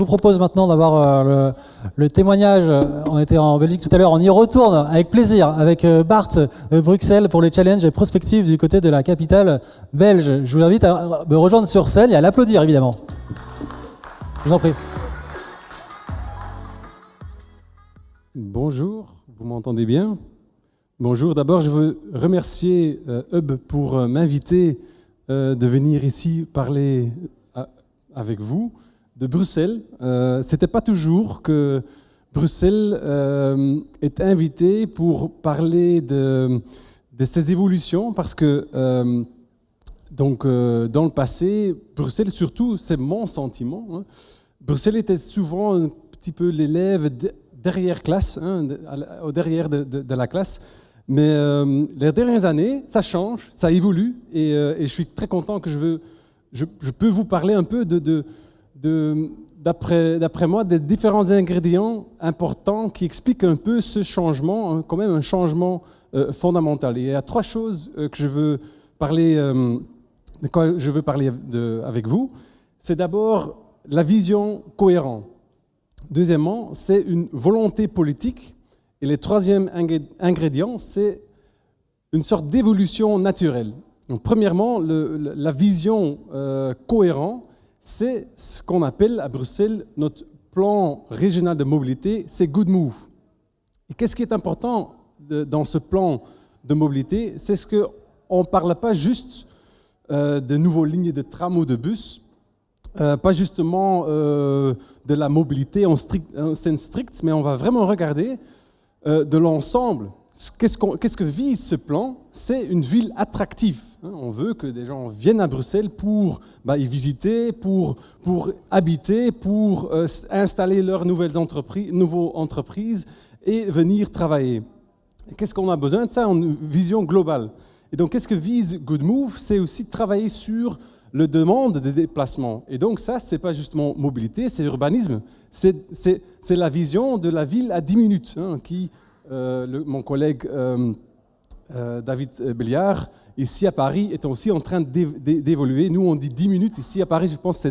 vous propose maintenant d'avoir le témoignage. On était en Belgique tout à l'heure, on y retourne avec plaisir avec Bart de Bruxelles pour les challenges et prospectives du côté de la capitale belge. Je vous invite à me rejoindre sur scène et à l'applaudir évidemment. Je vous en prie. Bonjour, vous m'entendez bien? Bonjour, d'abord je veux remercier Hub pour m'inviter de venir ici parler avec vous de Bruxelles. C'était pas toujours que Bruxelles est invité pour parler de ces évolutions parce que dans le passé, Bruxelles surtout, c'est mon sentiment, hein, Bruxelles était souvent un petit peu l'élève derrière classe, hein, au derrière de la classe. Mais les dernières années, ça change, ça évolue, et je suis très content que je peux vous parler un peu d'après moi, des différents ingrédients importants qui expliquent un peu ce changement, hein, quand même un changement fondamental. Et il y a trois choses que je veux parler, de quoi je veux parler avec vous. C'est d'abord la vision cohérente. Deuxièmement, c'est une volonté politique. Et le troisième ingrédient, c'est une sorte d'évolution naturelle. Donc, premièrement, la vision cohérente, c'est ce qu'on appelle à Bruxelles notre plan régional de mobilité, c'est Good Move. Et qu'est-ce qui est important dans ce plan de mobilité? C'est ce qu'on ne parle pas juste de nouvelles lignes de tram ou de bus, pas justement de la mobilité en sens strict, mais on va vraiment regarder de l'ensemble. Qu'est-ce que vise ce plan? C'est une ville attractive. On veut que des gens viennent à Bruxelles pour y visiter, pour habiter, pour installer leurs nouvelles entreprises et venir travailler. Qu'est-ce qu'on a besoin de ça? Une vision globale. Et donc, qu'est-ce que vise Good Move? C'est aussi de travailler sur la demande des déplacements. Et donc ça, c'est pas justement mobilité, c'est urbanisme. C'est la vision de la ville à 10 minutes, hein, qui, mon collègue David Béliard, ici à Paris, est aussi en train d'évoluer. Nous, on dit 10 minutes. Ici à Paris, je pense que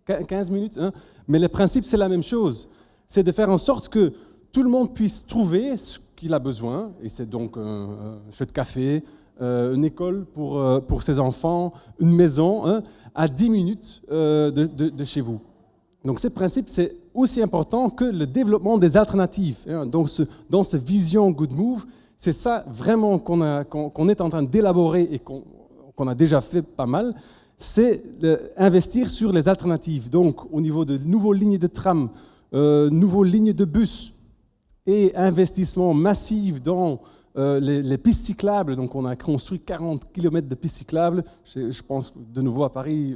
c'est 15 minutes. Hein. Mais le principe, c'est la même chose. C'est de faire en sorte que tout le monde puisse trouver ce qu'il a besoin. Et c'est donc un chouette café, une école pour ses enfants, une maison, hein, à 10 minutes de chez vous. Donc ce principe, c'est aussi important que le développement des alternatives. Hein. Donc dans cette vision Good Move, c'est ça vraiment qu'on est en train d'élaborer et qu'on a déjà fait pas mal, c'est investir sur les alternatives. Donc au niveau de nouvelles lignes de tram, nouvelles lignes de bus et investissement massif dans les pistes cyclables. Donc on a construit 40 km de pistes cyclables. Je pense que de nouveau à Paris,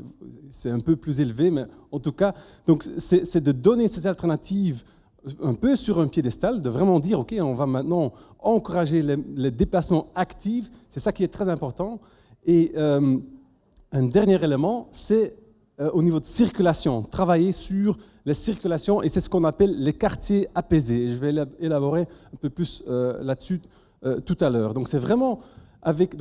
c'est un peu plus élevé, mais en tout cas, c'est de donner ces alternatives un peu sur un piédestal, de vraiment dire, OK, on va maintenant encourager les déplacements actifs. C'est ça qui est très important. Et un dernier élément, c'est au niveau de circulation, travailler sur les circulations, et c'est ce qu'on appelle les quartiers apaisés. Et je vais élaborer un peu plus là-dessus tout à l'heure. Donc c'est vraiment avec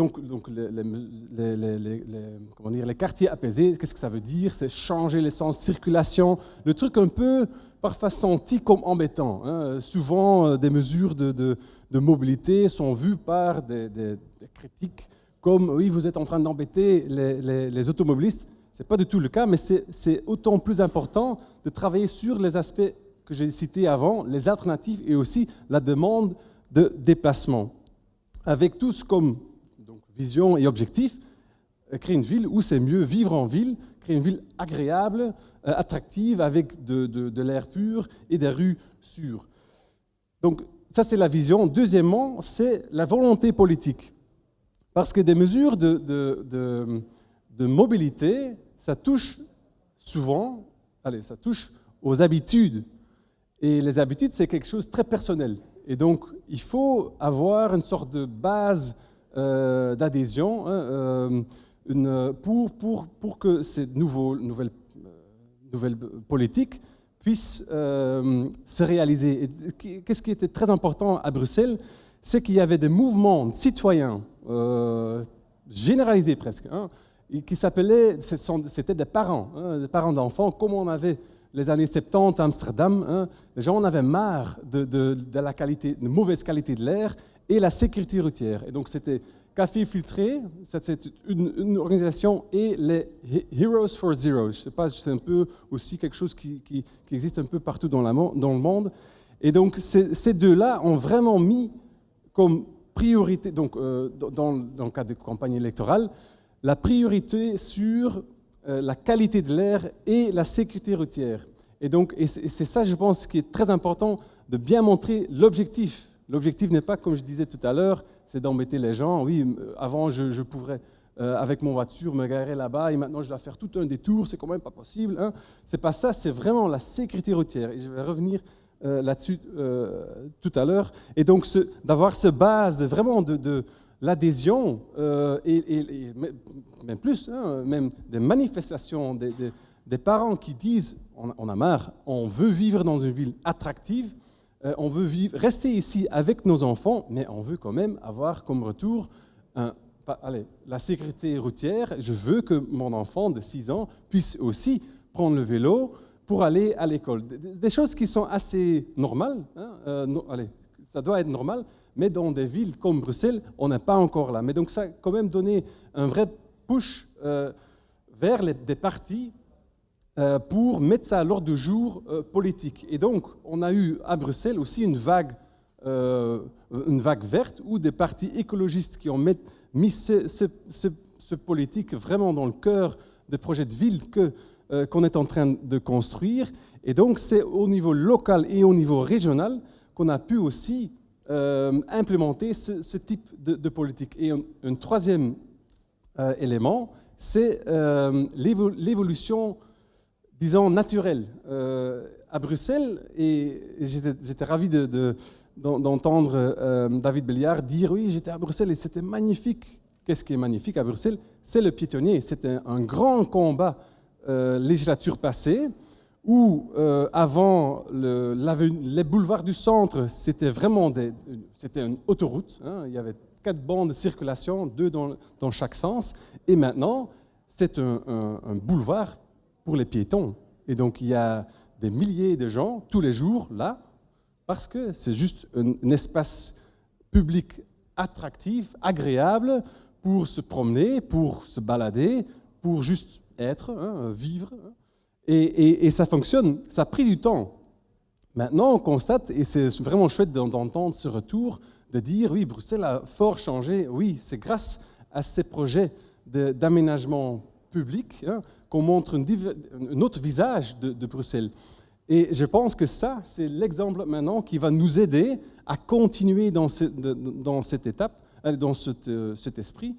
les quartiers apaisés. Qu'est-ce que ça veut dire? C'est changer les sens circulation, le truc un peu parfois senti comme embêtant. Hein. Souvent, des mesures de mobilité sont vues par des critiques comme oui, vous êtes en train d'embêter les automobilistes. Ce n'est pas du tout le cas, mais c'est autant plus important de travailler sur les aspects que j'ai cités avant, les alternatives et aussi la demande de déplacement. Avec tous comme vision et objectif, créer une ville où c'est mieux vivre en ville, créer une ville agréable, attractive, avec de l'air pur et des rues sûres. Donc ça, c'est la vision. Deuxièmement, c'est la volonté politique. Parce que des mesures de mobilité, ça touche souvent, ça touche aux habitudes. Et les habitudes, c'est quelque chose de très personnel. Et donc, il faut avoir une sorte de base d'adhésion pour que ces nouvelles politiques puissent se réaliser. Et qu'est-ce qui était très important à Bruxelles, c'est qu'il y avait des mouvements citoyens généralisés presque, hein, qui s'appelaient, c'était des parents d'enfants, comme on avait les années 70 à Amsterdam, hein, les gens en avaient marre de la qualité, de mauvaise qualité de l'air et la sécurité routière. Et donc c'était Café Filtré, c'est une organisation, et les Heroes for Zero. Je ne sais pas, c'est un peu aussi quelque chose qui existe un peu partout dans le monde. Et donc ces deux-là ont vraiment mis comme priorité, donc dans le cadre de campagne électorale, la priorité sur la qualité de l'air et la sécurité routière. Et donc, c'est ça, je pense, qui est très important, de bien montrer l'objectif. L'objectif n'est pas, comme je disais tout à l'heure, c'est d'embêter les gens. Oui, avant, je pourrais, avec mon voiture, me garer là-bas, et maintenant, je dois faire tout un détour, c'est quand même pas possible. Hein. C'est pas ça, c'est vraiment la sécurité routière. Et je vais revenir là-dessus tout à l'heure. Et donc, d'avoir ce base vraiment de l'adhésion et même plus, hein, même des manifestations, des parents qui disent on a marre, on veut vivre dans une ville attractive, on veut rester ici avec nos enfants, mais on veut quand même avoir comme retour la sécurité routière. Je veux que mon enfant de 6 ans puisse aussi prendre le vélo pour aller à l'école. Des choses qui sont assez normales, hein, ça doit être normal, mais dans des villes comme Bruxelles, on n'est pas encore là. Mais donc ça a quand même donné un vrai push vers des partis pour mettre ça à l'ordre du jour politique. Et donc, on a eu à Bruxelles aussi une vague verte où des partis écologistes qui ont mis ce politique vraiment dans le cœur des projets de ville qu'on est en train de construire. Et donc, c'est au niveau local et au niveau régional qu'on a pu aussi implémenter ce type de politique. Et un troisième élément, c'est l'évolution, disons, naturelle. À Bruxelles, et j'étais ravi d'entendre David Béliard dire « Oui, j'étais à Bruxelles et c'était magnifique ». Qu'est-ce qui est magnifique à Bruxelles? C'est le piétonnier. C'était un grand combat législature passée, où avant les boulevards du centre, c'était vraiment c'était une autoroute. Hein, il y avait 4 bandes de circulation, 2 dans chaque sens. Et maintenant, c'est un boulevard pour les piétons. Et donc, il y a des milliers de gens tous les jours là, parce que c'est juste un espace public attractif, agréable, pour se promener, pour se balader, pour juste être, hein, vivre. Et ça fonctionne, ça a pris du temps. Maintenant, on constate, et c'est vraiment chouette d'entendre ce retour, de dire, oui, Bruxelles a fort changé. Oui, c'est grâce à ces projets d'aménagement public, hein, qu'on montre un autre visage de Bruxelles. Et je pense que ça, c'est l'exemple maintenant qui va nous aider à continuer dans cette étape, dans cet esprit,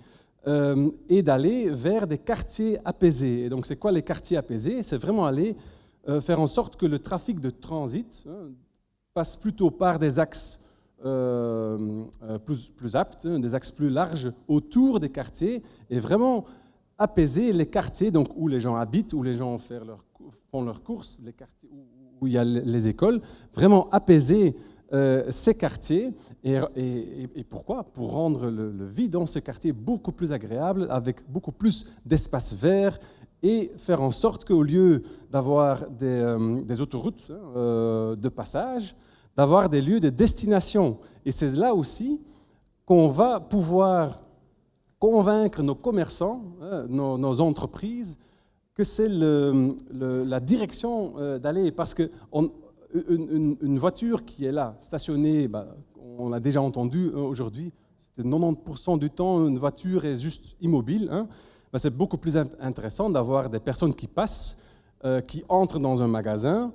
et d'aller vers des quartiers apaisés. Et donc, c'est quoi les quartiers apaisés? C'est vraiment aller faire en sorte que le trafic de transit passe plutôt par des axes plus aptes, des axes plus larges autour des quartiers, et vraiment apaiser les quartiers donc, où les gens habitent, où les gens font leurs courses, les quartiers où il y a les écoles, vraiment apaiser ces quartiers. Et pourquoi? Pour rendre le vie dans ce quartier beaucoup plus agréable, avec beaucoup plus d'espace vert, et faire en sorte qu'au lieu d'avoir des autoroutes de passage, d'avoir des lieux de destination. Et c'est là aussi qu'on va pouvoir convaincre nos commerçants, nos entreprises, que c'est la direction d'aller. Parce qu'une voiture qui est là, stationnée, on l'a déjà entendu aujourd'hui, 90% du temps, une voiture est juste immobile. Hein. C'est beaucoup plus intéressant d'avoir des personnes qui passent, qui entrent dans un magasin,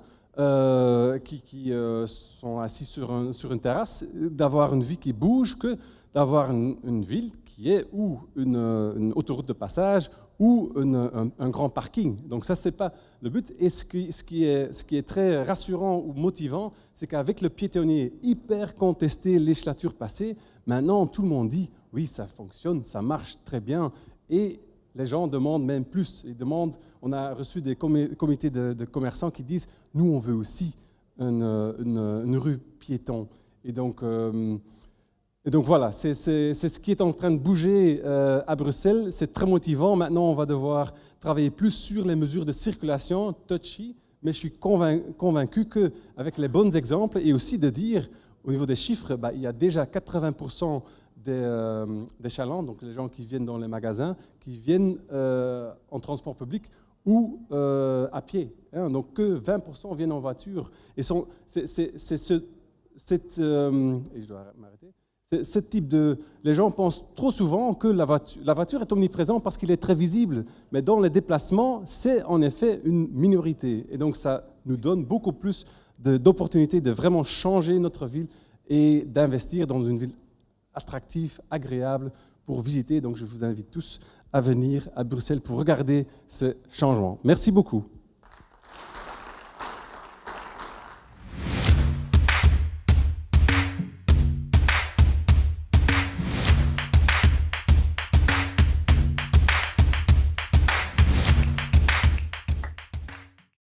qui sont assis sur une terrasse, d'avoir une vie qui bouge, que d'avoir une ville qui est ou une autoroute de passage ou un grand parking. Donc ça, c'est pas le but. Et ce qui est très rassurant ou motivant, c'est qu'avec le piétonnier hyper contesté législature passée, maintenant tout le monde dit oui, ça fonctionne, ça marche très bien. Et les gens demandent même plus. Ils demandent, on a reçu des comités de commerçants qui disent nous, on veut aussi une rue piéton. Et donc voilà, c'est ce qui est en train de bouger à Bruxelles. C'est très motivant. Maintenant, on va devoir travailler plus sur les mesures de circulation, touchy, mais je suis convaincu qu'avec les bons exemples et aussi de dire, au niveau des chiffres, il y a déjà 80% des chalands, donc les gens qui viennent dans les magasins, qui viennent en transport public ou à pied. Hein, donc que 20% viennent en voiture. Et je dois m'arrêter. Ce type les gens pensent trop souvent que la voiture est omniprésente parce qu'il est très visible, mais dans les déplacements, c'est en effet une minorité. Et donc ça nous donne beaucoup plus d'opportunités de vraiment changer notre ville et d'investir dans une ville attractive, agréable pour visiter. Donc je vous invite tous à venir à Bruxelles pour regarder ce changement. Merci beaucoup.